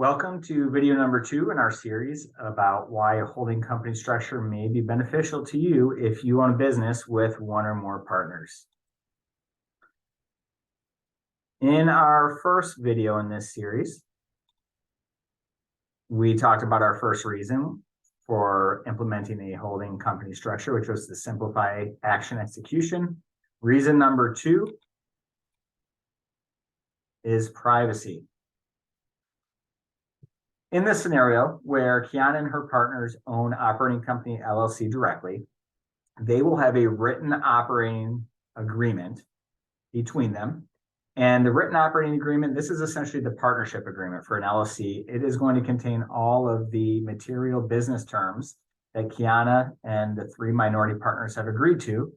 Welcome to video number 2 in our series about why a holding company structure may be beneficial to you if you own a business with one or more partners. In our first video in this series, we talked about our first reason for implementing a holding company structure, which was to simplify action execution. Reason number 2 is privacy. In this scenario where Kiana and her partners own Operating Company LLC directly, they will have a written operating agreement between them. And the written operating agreement, this is essentially the partnership agreement for an LLC. It is going to contain all of the material business terms that Kiana and the 3 minority partners have agreed to,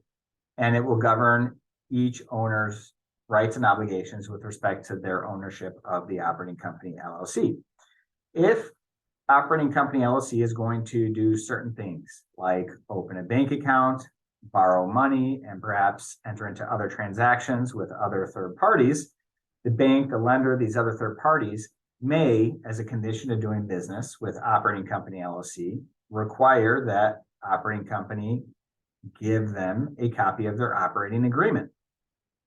and it will govern each owner's rights and obligations with respect to their ownership of the Operating Company LLC. If Operating Company LLC is going to do certain things like open a bank account, borrow money, and perhaps enter into other transactions with other third parties, the bank, the lender, these other third parties may, as a condition of doing business with Operating Company LLC, require that Operating Company give them a copy of their operating agreement.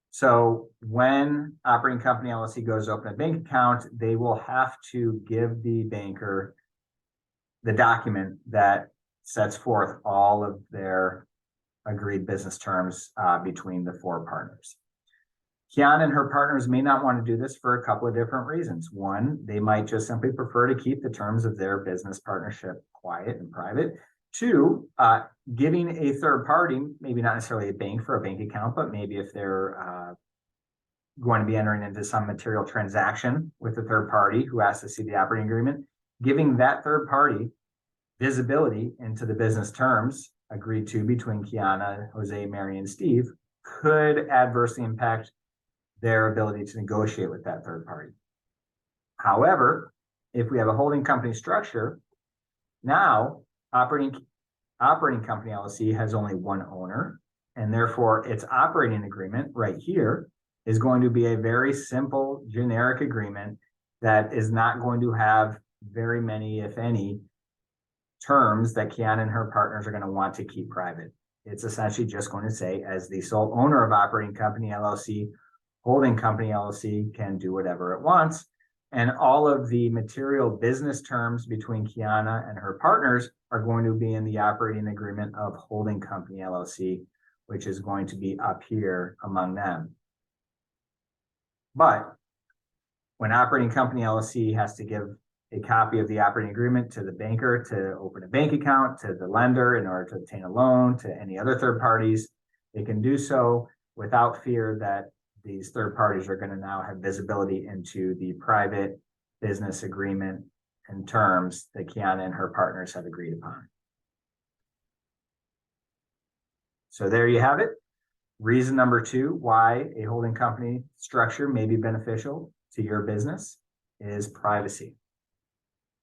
So when Operating Company LLC goes to open a bank account, they will have to give the banker the document that sets forth all of their agreed business terms between the 4 partners. Kiana and her partners may not want to do this for a couple of different reasons. One, they might just simply prefer to keep the terms of their business partnership quiet and private. 2, giving a third party, maybe not necessarily a bank for a bank account, but maybe if they're going to be entering into some material transaction with a third party who has to see the operating agreement, giving that third party visibility into the business terms agreed to between Kiana, Jose, Mary, and Steve could adversely impact their ability to negotiate with that third party. However, if we have a holding company structure, now Operating Company LLC has only one owner, and therefore its operating agreement right here is going to be a very simple generic agreement that is not going to have very many, if any, terms that Kiana and her partners are going to want to keep private. It's essentially just going to say, as the sole owner of Operating Company LLC, Holding Company LLC can do whatever it wants. And all of the material business terms between Kiana and her partners are going to be in the operating agreement of Holding Company LLC, which is going to be up here among them. But when Operating Company LLC has to give a copy of the operating agreement to the banker to open a bank account, to the lender in order to obtain a loan, to any other third parties, they can do so without fear that these third parties are going to now have visibility into the private business agreement and terms that Kiana and her partners have agreed upon. So there you have it. Reason number 2 why a holding company structure may be beneficial to your business is privacy.